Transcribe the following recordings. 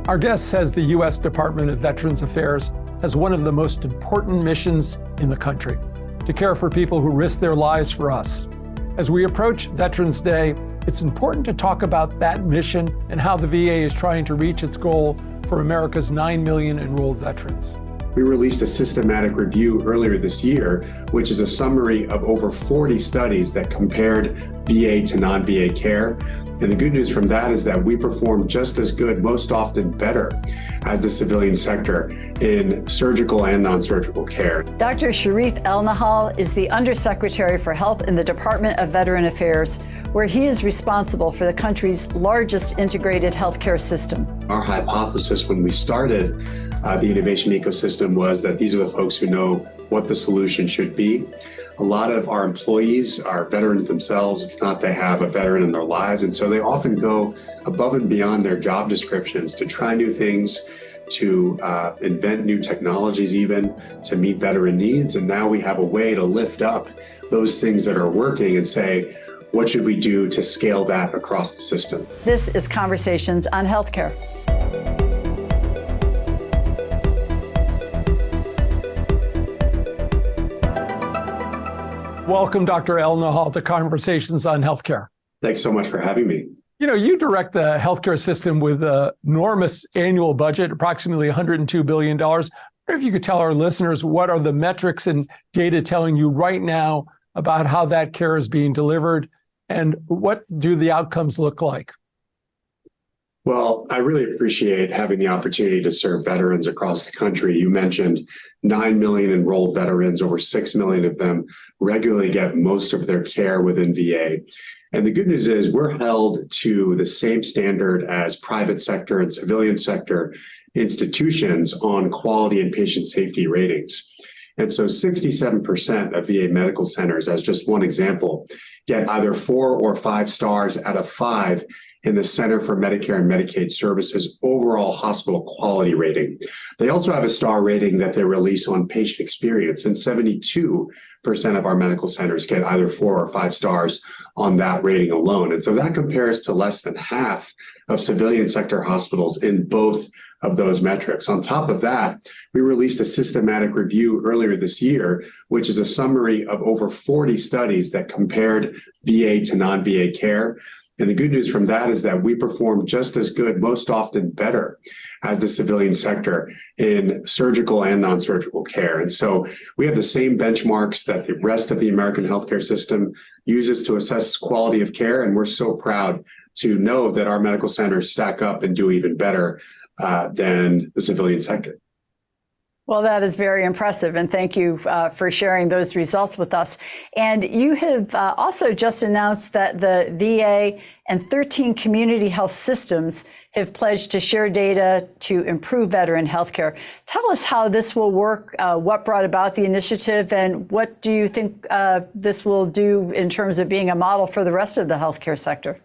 Our guest says the U.S. Department of Veterans Affairs has one of the most important missions in the country, to care for people who risk their lives for us. As we approach Veterans Day, it's important to talk about that mission and how the VA is trying to reach its goal for America's 9 million enrolled veterans. We released a systematic review earlier this year, which is a summary of over 40 studies that compared VA to non-VA care. And the good news from that is that we perform just as good, most often better, as the civilian sector in surgical and non-surgical care. Dr. Shereef Elnahal is the Undersecretary for Health in the Department of Veteran Affairs, where he is responsible for the country's largest integrated healthcare system. Our hypothesis when we started the innovation ecosystem was that these are the folks who know what the solution should be. A lot of our employees are veterans themselves, if not they have a veteran in their lives, and so they often go above and beyond their job descriptions to try new things, to invent new technologies even, to meet veteran needs. And now we have a way to lift up those things that are working and say, what should we do to scale that across the system? This is Conversations on Healthcare. Welcome, Dr. Elnahal, to Conversations on Healthcare. Thanks so much for having me. You know, you direct the healthcare system with an enormous annual budget, approximately $102 billion. I wonder if you could tell our listeners what are the metrics and data telling you right now about how that care is being delivered, and what do the outcomes look like? Well, I really appreciate having the opportunity to serve veterans across the country. You mentioned 9 million enrolled veterans, over 6 million of them regularly get most of their care within VA. And the good news is we're held to the same standard as private sector and civilian sector institutions on quality and patient safety ratings. And so 67% of VA medical centers, as just one example, get either 4 or 5 stars out of 5 in the Center for Medicare and Medicaid Services overall hospital quality rating. They also have a star rating that they release on patient experience, and 72% of our medical centers get either 4 or 5 stars on that rating alone. And so that compares to less than half of civilian sector hospitals in both of those metrics. On top of that, we released a systematic review earlier this year, which is a summary of over 40 studies that compared VA to non-VA care. And the good news from that is that we perform just as good, most often better, as the civilian sector in surgical and non-surgical care. And so we have the same benchmarks that the rest of the American healthcare system uses to assess quality of care. And we're so proud to know that our medical centers stack up and do even better than the civilian sector. Well, that is very impressive, and thank you for sharing those results with us. And you have also just announced that the VA and 13 community health systems have pledged to share data to improve veteran healthcare. Tell us how this will work, what brought about the initiative, and what do you think this will do in terms of being a model for the rest of the healthcare sector?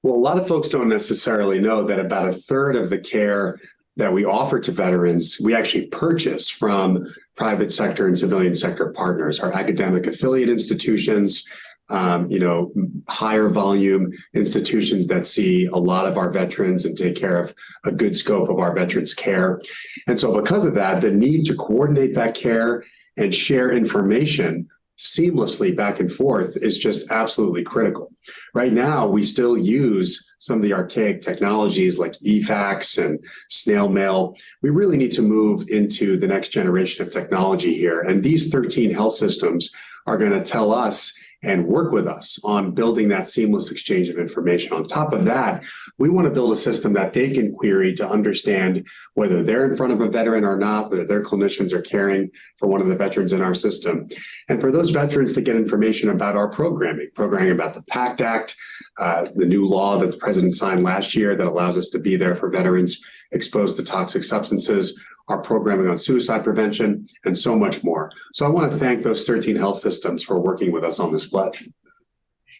Well, a lot of folks don't necessarily know that about a third of the care that we offer to veterans, we actually purchase from private sector and civilian sector partners, our academic affiliate institutions, higher volume institutions that see a lot of our veterans and take care of a good scope of our veterans' care. And so because of that, the need to coordinate that care and share information seamlessly back and forth is just absolutely critical. Right now, we still use some of the archaic technologies like e-fax and snail mail. We really need to move into the next generation of technology here. And these 13 health systems are going to tell us and work with us on building that seamless exchange of information. On top of that, we want to build a system that they can query to understand whether they're in front of a veteran or not, whether their clinicians are caring for one of the veterans in our system. And for those veterans to get information about our programming about the PACT Act, the new law that the president signed last year that allows us to be there for veterans exposed to toxic substances, our programming on suicide prevention, and so much more. So I want to thank those 13 health systems for working with us on this pledge.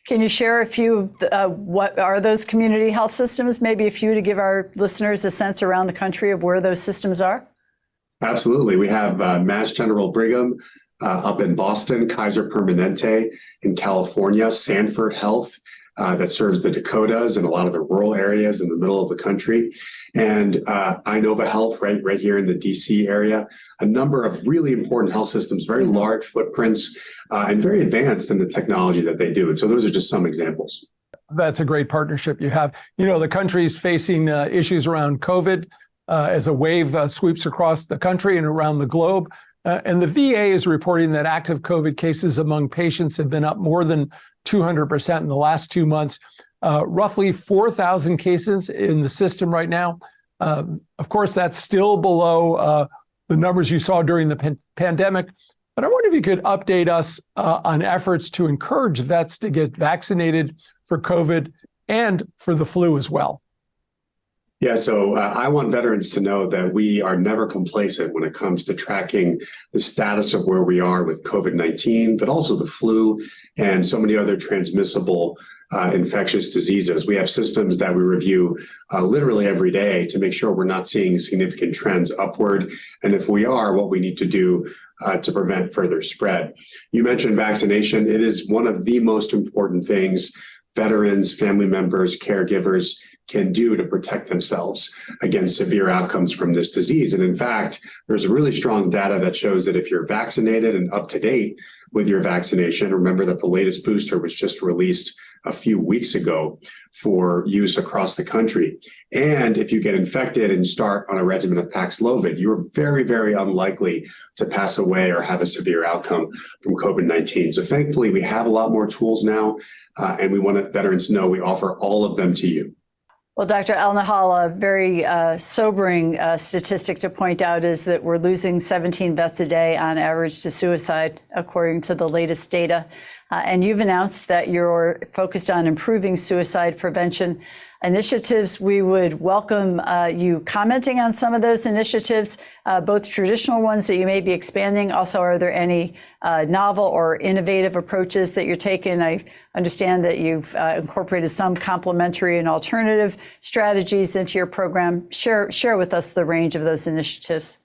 Can you share a few of what are those community health systems? Maybe a few to give our listeners a sense around the country of where those systems are? Absolutely. We have Mass General Brigham up in Boston, Kaiser Permanente in California, Sanford Health that serves the Dakotas and a lot of the rural areas in the middle of the country. And Inova Health, right here in the DC area, a number of really important health systems, very large footprints, and very advanced in the technology that they do. And so those are just some examples. That's a great partnership you have. You know, the country's facing issues around COVID as a wave sweeps across the country and around the globe. And the VA is reporting that active COVID cases among patients have been up more than 200% in the last 2 months. Roughly 4,000 cases in the system right now. Of course, that's still below the numbers you saw during the pandemic. But I wonder if you could update us on efforts to encourage vets to get vaccinated for COVID and for the flu as well. Yeah, so I want veterans to know that we are never complacent when it comes to tracking the status of where we are with COVID-19, but also the flu and so many other transmissible infectious diseases. We have systems that we review literally every day to make sure we're not seeing significant trends upward. And if we are, what we need to do to prevent further spread. You mentioned vaccination. It is one of the most important things veterans, family members, caregivers can do to protect themselves against severe outcomes from this disease. And in fact, there's really strong data that shows that if you're vaccinated and up to date with your vaccination, remember that the latest booster was just released a few weeks ago for use across the country. And if you get infected and start on a regimen of Paxlovid, you're very, very unlikely to pass away or have a severe outcome from COVID-19. So thankfully, we have a lot more tools now, and we want veterans to know we offer all of them to you. Well, Dr. Elnahal, a very sobering statistic to point out is that we're losing 17 vets a day on average to suicide, according to the latest data. And you've announced that you're focused on improving suicide prevention initiatives. We would welcome you commenting on some of those initiatives, both traditional ones that you may be expanding. Also, are there any novel or innovative approaches that you're taking? I understand that you've incorporated some complementary and alternative strategies into your program. Share with us the range of those initiatives.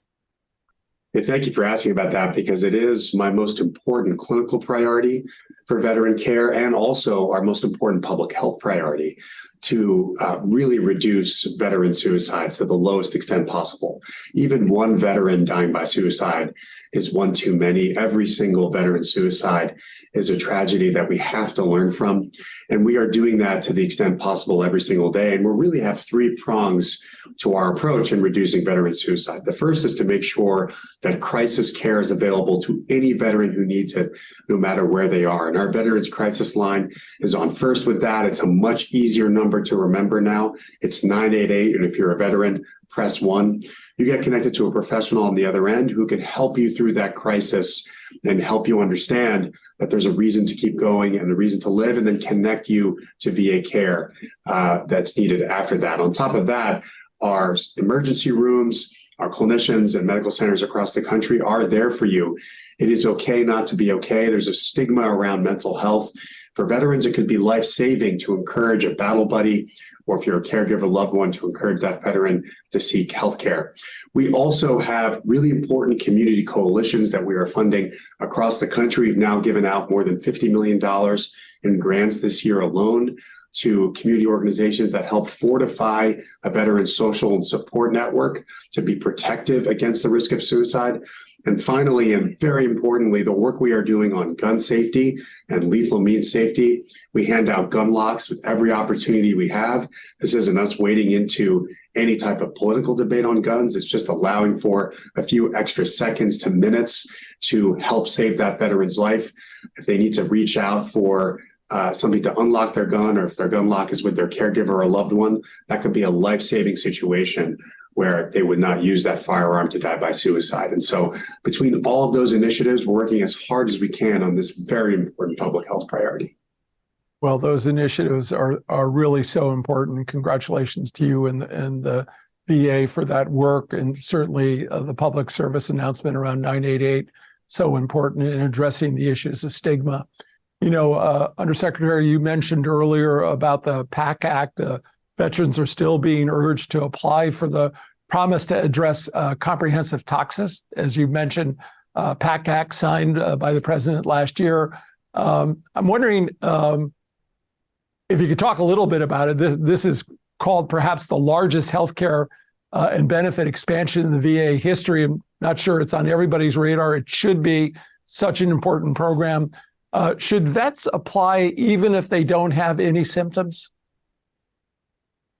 Hey, thank you for asking about that, because it is my most important clinical priority for veteran care and also our most important public health priority to really reduce veteran suicides to the lowest extent possible. Even one veteran dying by suicide is one too many. Every single veteran suicide is a tragedy that we have to learn from. And we are doing that to the extent possible every single day. And we really have three prongs to our approach in reducing veteran suicide. The first is to make sure that crisis care is available to any veteran who needs it, no matter where they are. And our Veterans Crisis Line is on first with that. It's a much easier number to remember now. It's 988. And if you're a veteran, press 1. You get connected to a professional on the other end who can help you through that crisis and help you understand that there's a reason to keep going and a reason to live, and then connect you to VA care that's needed after that. On top of that, our emergency rooms, our clinicians and medical centers across the country are there for you. It is okay not to be okay. There's a stigma around mental health. For veterans, it could be life-saving to encourage a battle buddy, or if you're a caregiver loved one, to encourage that veteran to seek healthcare. We also have really important community coalitions that we are funding across the country. We've now given out more than $50 million in grants this year alone to community organizations that help fortify a veteran's social and support network to be protective against the risk of suicide. And finally, and very importantly, the work we are doing on gun safety and lethal means safety. We hand out gun locks with every opportunity we have. This isn't us wading into any type of political debate on guns. It's just allowing for a few extra seconds to minutes to help save that veteran's life. If they need to reach out for something to unlock their gun, or if their gun lock is with their caregiver or loved one, that could be a life-saving situation where they would not use that firearm to die by suicide. And so between all of those initiatives, we're working as hard as we can on this very important public health priority. Well, those initiatives are really so important. Congratulations to you and the VA for that work, and certainly the public service announcement around 988, so important in addressing the issues of stigma. You know, Undersecretary, you mentioned earlier about the PACT Act. Veterans are still being urged to apply for the promise to address comprehensive toxins. As you mentioned, PACT Act signed by the president last year. I'm wondering, if you could talk a little bit about it, this is called perhaps the largest healthcare and benefit expansion in the VA history. I'm not sure it's on everybody's radar. It should be such an important program. Should vets apply even if they don't have any symptoms?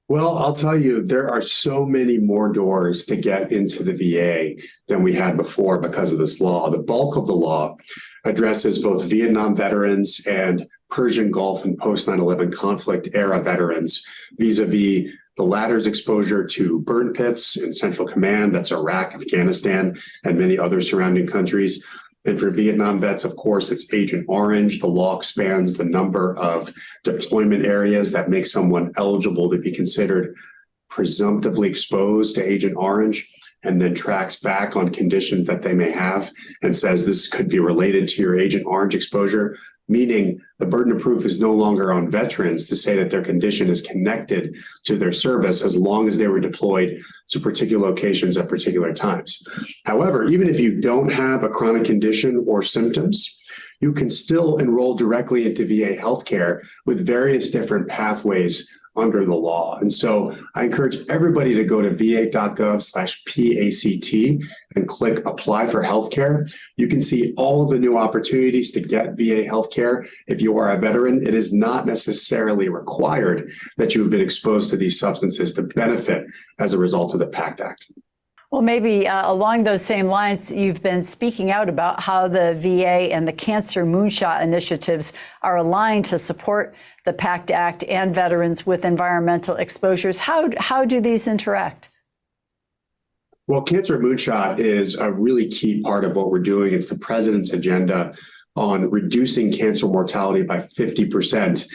Well, I'll tell you, there are so many more doors to get into the VA than we had before because of this law. The bulk of the law addresses both Vietnam veterans and Persian Gulf and post 9/11 conflict era veterans, vis-a-vis the latter's exposure to burn pits in Central Command, that's Iraq, Afghanistan, and many other surrounding countries. And for Vietnam vets, of course, it's Agent Orange. The law expands the number of deployment areas that make someone eligible to be considered presumptively exposed to Agent Orange, and then tracks back on conditions that they may have and says this could be related to your Agent Orange exposure, meaning the burden of proof is no longer on veterans to say that their condition is connected to their service as long as they were deployed to particular locations at particular times. However, even if you don't have a chronic condition or symptoms, you can still enroll directly into VA healthcare with various different pathways under the law. And so I encourage everybody to go to va.gov/PACT and click apply for healthcare. You can see all of the new opportunities to get VA healthcare. If you are a veteran, it is not necessarily required that you have been exposed to these substances to benefit as a result of the PACT Act. Well, maybe along those same lines, you've been speaking out about how the VA and the Cancer Moonshot initiatives are aligned to support the PACT Act and veterans with environmental exposures. How do these interact? Well, Cancer Moonshot is a really key part of what we're doing. It's the president's agenda on reducing cancer mortality by 50%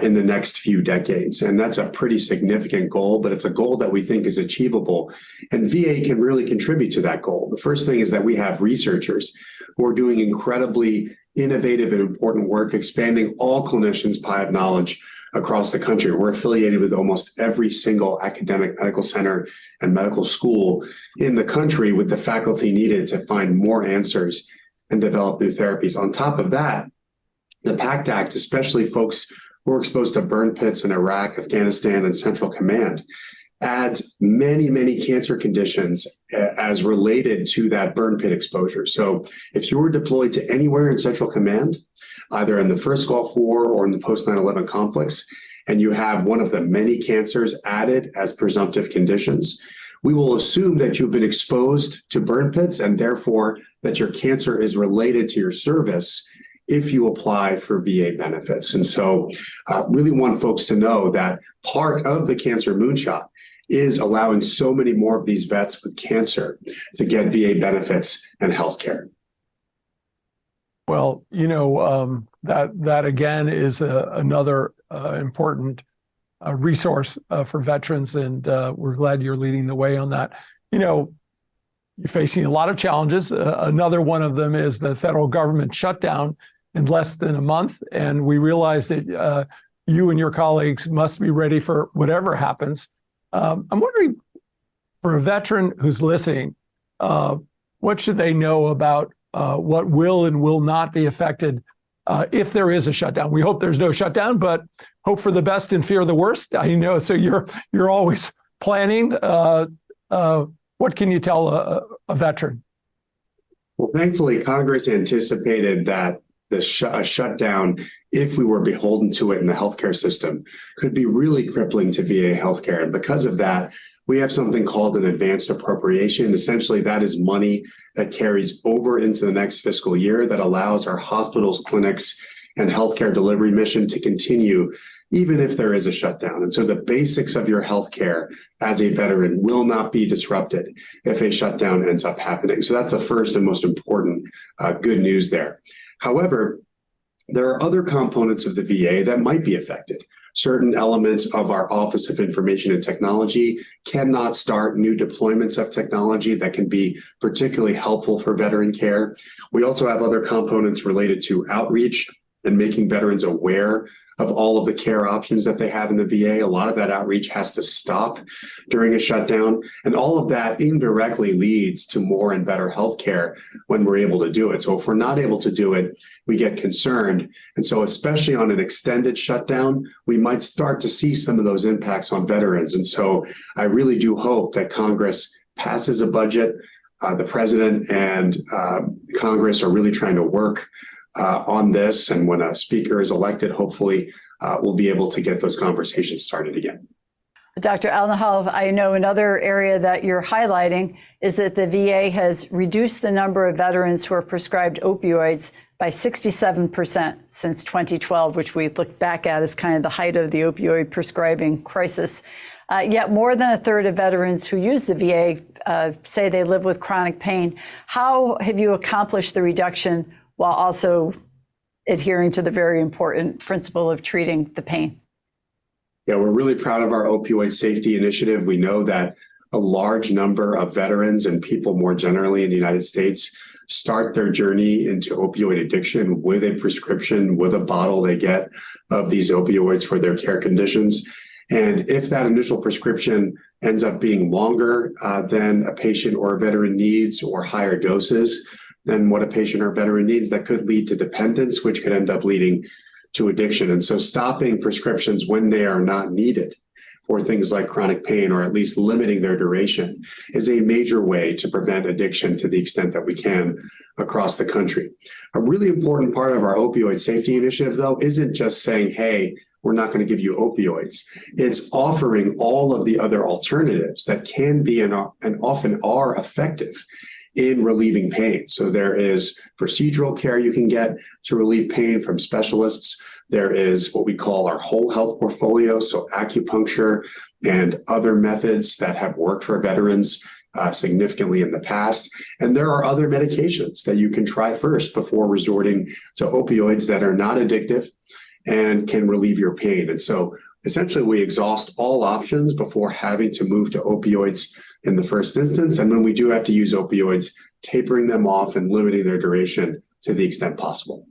in the next few decades. And that's a pretty significant goal, but it's a goal that we think is achievable. And VA can really contribute to that goal. The first thing is that we have researchers who are doing incredibly innovative and important work, expanding all clinicians' pie of knowledge across the country. We're affiliated with almost every single academic medical center and medical school in the country with the faculty needed to find more answers and develop new therapies. On top of that, the PACT Act, especially folks who are exposed to burn pits in Iraq, Afghanistan, and Central Command, adds many, many cancer conditions as related to that burn pit exposure. So if you were deployed to anywhere in Central Command, either in the first Gulf War or in the post 9/11 conflicts, and you have one of the many cancers added as presumptive conditions, we will assume that you've been exposed to burn pits and therefore that your cancer is related to your service if you apply for VA benefits. And so really want folks to know that part of the Cancer Moonshot is allowing so many more of these vets with cancer to get VA benefits and healthcare. Well, that again is another important resource for veterans, and we're glad you're leading the way on that. You're facing a lot of challenges. Another one of them is the federal government shutdown in less than a month, and we realize that you and your colleagues must be ready for whatever happens. I'm wondering, for a veteran who's listening, what should they know about what will and will not be affected if there is a shutdown? We hope there's no shutdown, but hope for the best and fear the worst. I know, so you're always planning. What can you tell a veteran? Well, thankfully, Congress anticipated that a shutdown, if we were beholden to it in the healthcare system, could be really crippling to VA healthcare. And because of that, we have something called an advanced appropriation. Essentially, that is money that carries over into the next fiscal year that allows our hospitals, clinics, and healthcare delivery mission to continue even if there is a shutdown. And so the basics of your healthcare as a veteran will not be disrupted if a shutdown ends up happening. So that's the first and most important good news there. However, there are other components of the VA that might be affected. Certain elements of our Office of Information and Technology cannot start new deployments of technology that can be particularly helpful for veteran care. We also have other components related to outreach and making veterans aware of all of the care options that they have in the VA. A lot of that outreach has to stop during a shutdown. And all of that indirectly leads to more and better healthcare when we're able to do it. So if we're not able to do it, we get concerned. And so especially on an extended shutdown, we might start to see some of those impacts on veterans. And so I really do hope that Congress passes a budget. The president and Congress are really trying to work on this. And when a speaker is elected, hopefully we'll be able to get those conversations started again. Dr. Elnahal, I know another area that you're highlighting is that the VA has reduced the number of veterans who are prescribed opioids by 67% since 2012, which we look back at as kind of the height of the opioid prescribing crisis. Yet more than a third of veterans who use the VA say they live with chronic pain. How have you accomplished the reduction while also adhering to the very important principle of treating the pain? Yeah, we're really proud of our opioid safety initiative. We know that a large number of veterans and people more generally in the United States start their journey into opioid addiction with a prescription, with a bottle they get of these opioids for their care conditions. And if that initial prescription ends up being longer than a patient or a veteran needs, or higher doses than what a patient or veteran needs, that could lead to dependence, which could end up leading to addiction. And so stopping prescriptions when they are not needed for things like chronic pain, or at least limiting their duration, is a major way to prevent addiction to the extent that we can across the country. A really important part of our opioid safety initiative, though, isn't just saying, hey, we're not going to give you opioids. It's offering all of the other alternatives that can be and often are effective in relieving pain. So there is procedural care you can get to relieve pain from specialists. There is what we call our whole health portfolio, so acupuncture and other methods that have worked for veterans significantly in the past. And there are other medications that you can try first before resorting to opioids that are not addictive and can relieve your pain. And so essentially we exhaust all options before having to move to opioids in the first instance. And when we do have to use opioids, tapering them off and limiting their duration to the extent possible.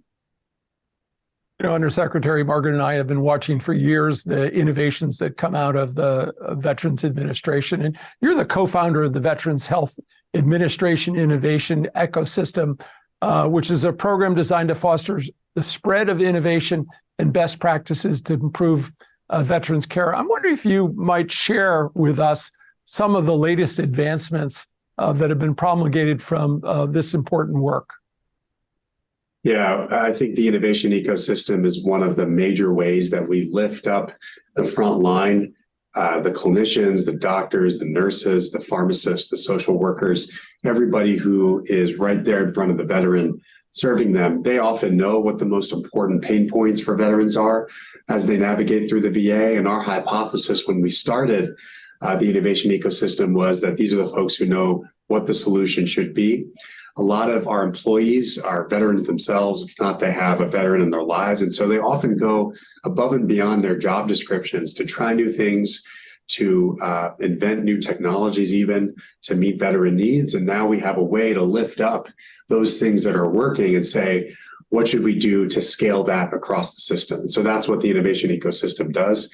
You know, Undersecretary Margaret and I have been watching for years the innovations that come out of the Veterans Administration. And you're the co-founder of the Veterans Health Administration Innovation Ecosystem, which is a program designed to foster the spread of innovation and best practices to improve veterans care. I'm wondering if you might share with us some of the latest advancements that have been promulgated from this important work. Yeah, I think the innovation ecosystem is one of the major ways that we lift up the front line, the clinicians, the doctors, the nurses, the pharmacists, the social workers, everybody who is right there in front of the veteran serving them. They often know what the most important pain points for veterans are as they navigate through the VA. And our hypothesis when we started the innovation ecosystem was that these are the folks who know what the solution should be. A lot of our employees are veterans themselves. If not, they have a veteran in their lives. And so they often go above and beyond their job descriptions to try new things, to invent new technologies, even to meet veteran needs. And now we have a way to lift up those things that are working and say, what should we do to scale that across the system? And so that's what the innovation ecosystem does.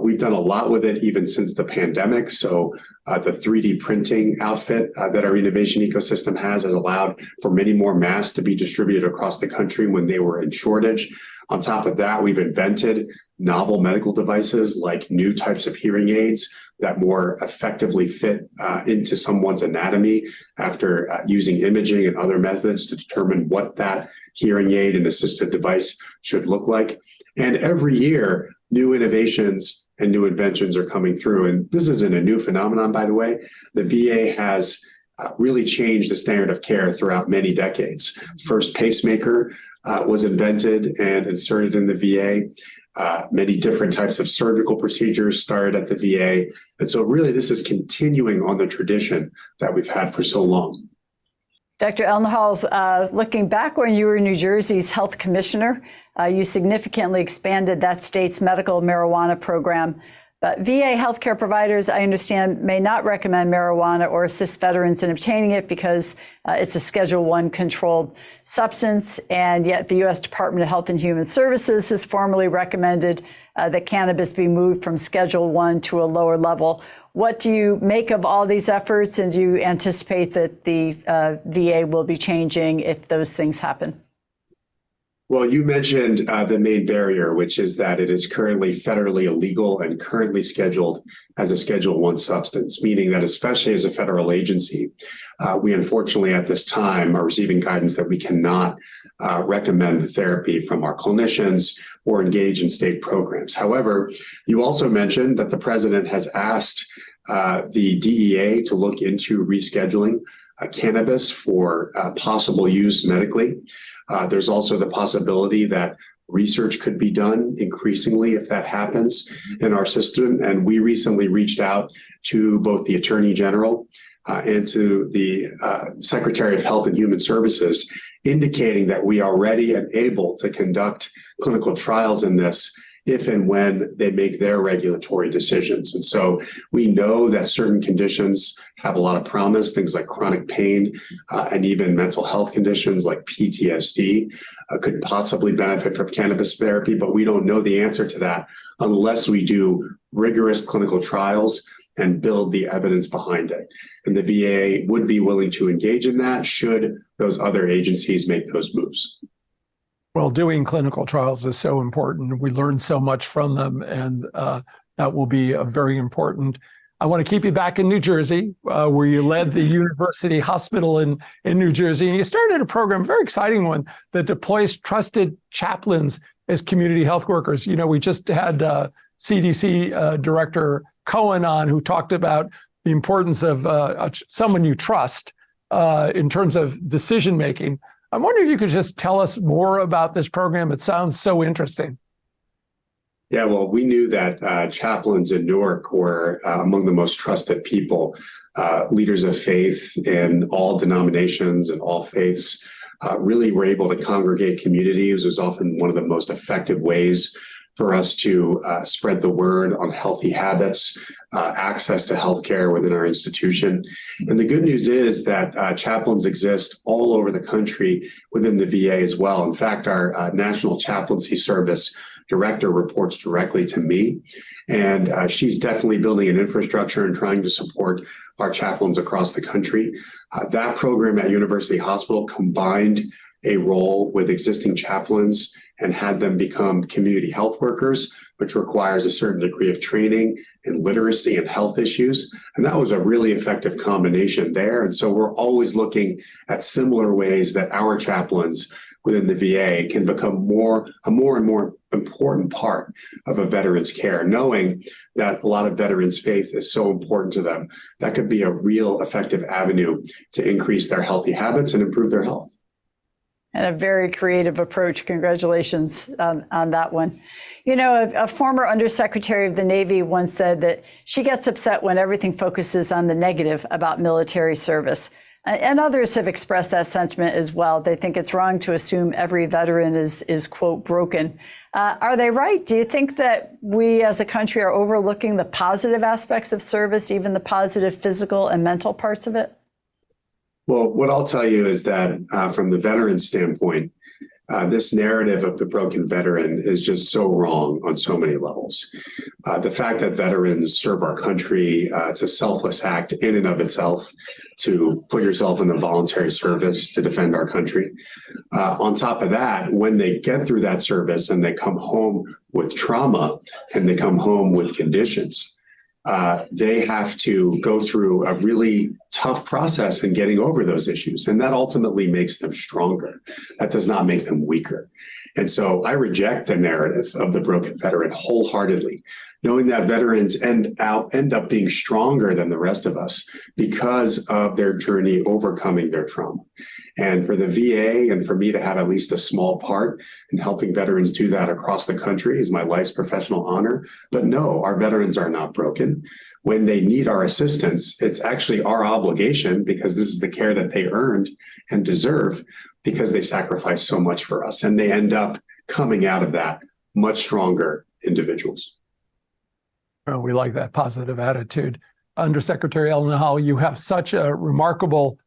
We've done a lot with it even since the pandemic. So the 3D printing outfit that our innovation ecosystem has allowed for many more masks to be distributed across the country when they were in shortage. On top of that, we've invented novel medical devices like new types of hearing aids that more effectively fit into someone's anatomy after using imaging and other methods to determine what that hearing aid and assistive device should look like. And every year, new innovations and new inventions are coming through. And this isn't a new phenomenon, by the way. The VA has really changed the standard of care throughout many decades. First pacemaker was invented and inserted in the VA. Many different types of surgical procedures started at the VA. And so really this is continuing on the tradition that we've had for so long. Dr. Elnahal, looking back when you were New Jersey's health commissioner, you significantly expanded that state's medical marijuana program. But VA healthcare providers, I understand, may not recommend marijuana or assist veterans in obtaining it because it's a Schedule I controlled substance. And yet the U.S. Department of Health and Human Services has formally recommended that cannabis be moved from Schedule I to a lower level. What do you make of all these efforts, and do you anticipate that the VA will be changing if those things happen? Well, you mentioned the main barrier, which is that it is currently federally illegal and currently scheduled as a Schedule I substance, meaning that especially as a federal agency, we unfortunately at this time are receiving guidance that we cannot recommend the therapy from our clinicians or engage in state programs. However, you also mentioned that the president has asked the DEA to look into rescheduling cannabis for possible use medically. There's also the possibility that research could be done increasingly if that happens in our system. And we recently reached out to both the Attorney General and to the Secretary of Health and Human Services, indicating that we are ready and able to conduct clinical trials in this if and when they make their regulatory decisions. And so we know that certain conditions have a lot of promise, things like chronic pain and even mental health conditions like PTSD could possibly benefit from cannabis therapy, but we don't know the answer to that unless we do rigorous clinical trials and build the evidence behind it. And the VA would be willing to engage in that should those other agencies make those moves. Well, doing clinical trials is so important. We learn so much from them, and that will be very important. I want to keep you back in New Jersey, where you led the University Hospital in New Jersey. And you started a program, a very exciting one, that deploys trusted chaplains as community health workers. You know, we just had CDC Director Cohen on, who talked about the importance of someone you trust in terms of decision making. I'm wondering if you could just tell us more about this program. It sounds so interesting. Yeah, well, we knew that chaplains in Newark were among the most trusted people, leaders of faith in all denominations and all faiths, really were able to congregate communities. It was often one of the most effective ways for us to spread the word on healthy habits, access to healthcare within our institution. And the good news is that chaplains exist all over the country within the VA as well. In fact, our National Chaplaincy Service Director reports directly to me, and she's definitely building an infrastructure and trying to support our chaplains across the country. That program at University Hospital combined a role with existing chaplains and had them become community health workers, which requires a certain degree of training and literacy and health issues. And that was a really effective combination there. And so we're always looking at similar ways that our chaplains within the VA can become a more and more important part of a veteran's care, knowing that a lot of veterans' faith is so important to them. That could be a real effective avenue to increase their healthy habits and improve their health. And a very creative approach. Congratulations on that one. You know, a former Undersecretary of the Navy once said that she gets upset when everything focuses on the negative about military service. And others have expressed that sentiment as well. They think it's wrong to assume every veteran is quote, broken. Are they right? Do you think that we as a country are overlooking the positive aspects of service, even the positive physical and mental parts of it? Well, what I'll tell you is that from the veteran standpoint, this narrative of the broken veteran is just so wrong on so many levels. The fact that veterans serve our country, it's a selfless act in and of itself to put yourself in the voluntary service to defend our country. On top of that, when they get through that service and they come home with trauma and they come home with conditions, they have to go through a really tough process in getting over those issues. And that ultimately makes them stronger. That does not make them weaker. And so I reject the narrative of the broken veteran wholeheartedly, knowing that veterans end up being stronger than the rest of us because of their journey overcoming their trauma. And for the VA and for me to have at least a small part in helping veterans do that across the country is my life's professional honor. But no, our veterans are not broken. When they need our assistance, it's actually our obligation, because this is the care that they earned and deserve, because they sacrifice so much for us. And they end up coming out of that much stronger individuals. Oh, we like that positive attitude. Undersecretary Elnahal, you have such a remarkable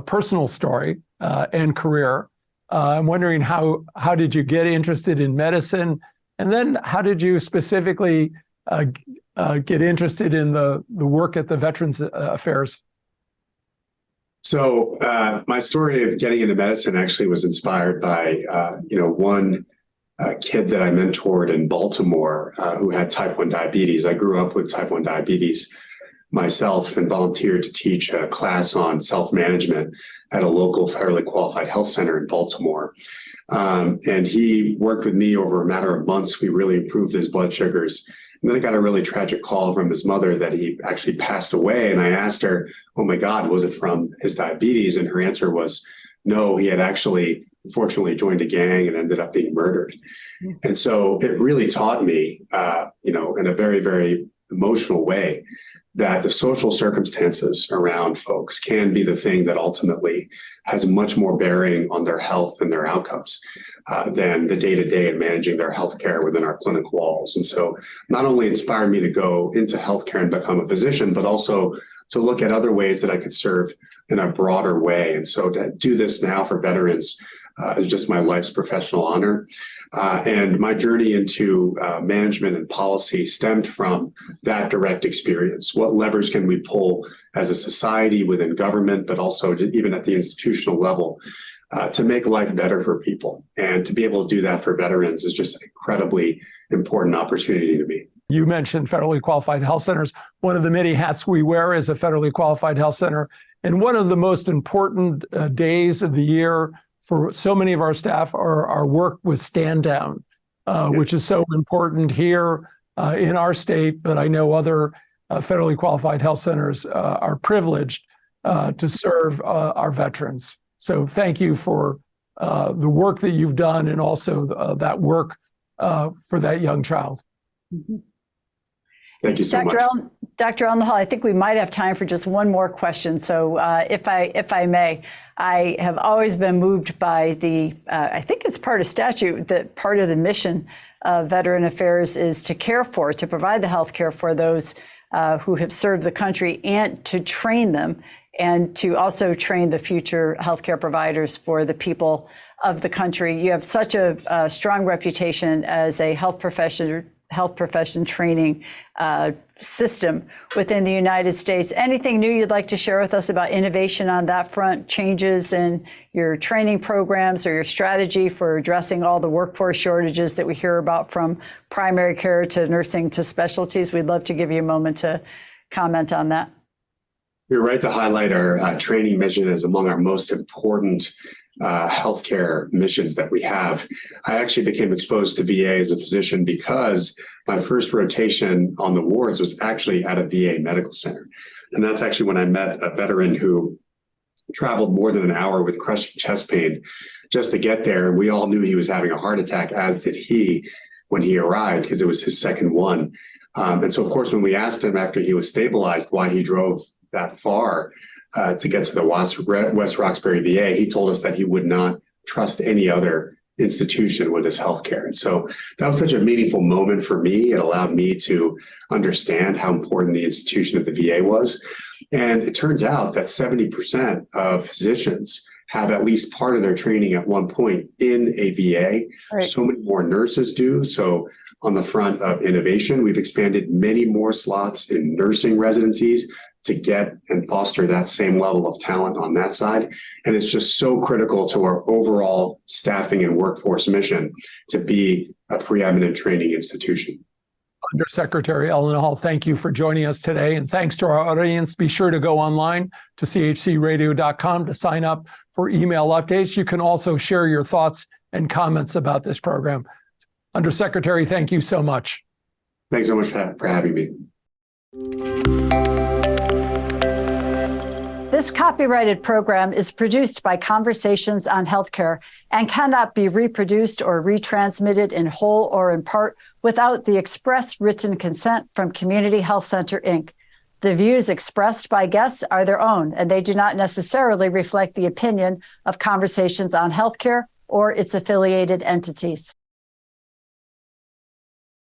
personal story and career. I'm wondering how did you get interested in medicine? And then how did you specifically get interested in the work at the Veterans Affairs? So my story of getting into medicine actually was inspired by, one kid that I mentored in Baltimore who had type 1 diabetes. I grew up with type 1 diabetes myself and volunteered to teach a class on self-management at a local federally qualified health center in Baltimore. And he worked with me over a matter of months. We really improved his blood sugars. And then I got a really tragic call from his mother that he actually passed away. And I asked her, oh my God, was it from his diabetes? And her answer was, no, he had actually, unfortunately, joined a gang and ended up being murdered. And so it really taught me, in a very, very emotional way, that the social circumstances around folks can be the thing that ultimately has much more bearing on their health and their outcomes than the day-to-day and managing their healthcare within our clinic walls. And so not only inspired me to go into healthcare and become a physician, but also to look at other ways that I could serve in a broader way. And so to do this now for veterans is just my life's professional honor. And my journey into management and policy stemmed from that direct experience. What levers can we pull as a society within government, but also even at the institutional level to make life better for people? And to be able to do that for veterans is just an incredibly important opportunity to me. You mentioned federally qualified health centers. One of the many hats we wear is a federally qualified health center. And one of the most important days of the year for so many of our staff are our work with Stand Down, which is so important here in our state. But I know other federally qualified health centers are privileged to serve our veterans. So thank you for the work that you've done and also that work for that young child. Mm-hmm. Thank you so much. Dr. Elnahal, I think we might have time for just one more question. So if I may, I have always been moved by I think it's part of statute that part of the mission of Veteran Affairs is to provide the health care for those who have served the country and to train them and to also train the future healthcare providers for the people of the country. You have such a strong reputation as a health profession training system within the United States. Anything new you'd like to share with us about innovation on that front, changes in your training programs or your strategy for addressing all the workforce shortages that we hear about from primary care to nursing to specialties? We'd love to give you a moment to comment on that. You're right to highlight our training mission as among our most important healthcare missions that we have. I actually became exposed to VA as a physician because my first rotation on the wards was actually at a VA medical center. And that's actually when I met a veteran who traveled more than an hour with crushing chest pain just to get there. And we all knew he was having a heart attack, as did he when he arrived, because it was his second one. And so, of course, when we asked him after he was stabilized why he drove that far to get to the West Roxbury VA, he told us that he would not trust any other institution with his healthcare. And so that was such a meaningful moment for me. It allowed me to understand how important the institution of the VA was. And it turns out that 70% of physicians have at least part of their training at one point in a VA. Right. So many more nurses do. So on the front of innovation, we've expanded many more slots in nursing residencies to get and foster that same level of talent on that side. And it's just so critical to our overall staffing and workforce mission to be a preeminent training institution. Undersecretary Elnahal, thank you for joining us today. And thanks to our audience. Be sure to go online to chcradio.com to sign up for email updates. You can also share your thoughts and comments about this program. Undersecretary, thank you so much. Thanks so much for having me. This copyrighted program is produced by Conversations on Healthcare and cannot be reproduced or retransmitted in whole or in part without the express written consent from Community Health Center, Inc. The views expressed by guests are their own, and they do not necessarily reflect the opinion of Conversations on Healthcare or its affiliated entities.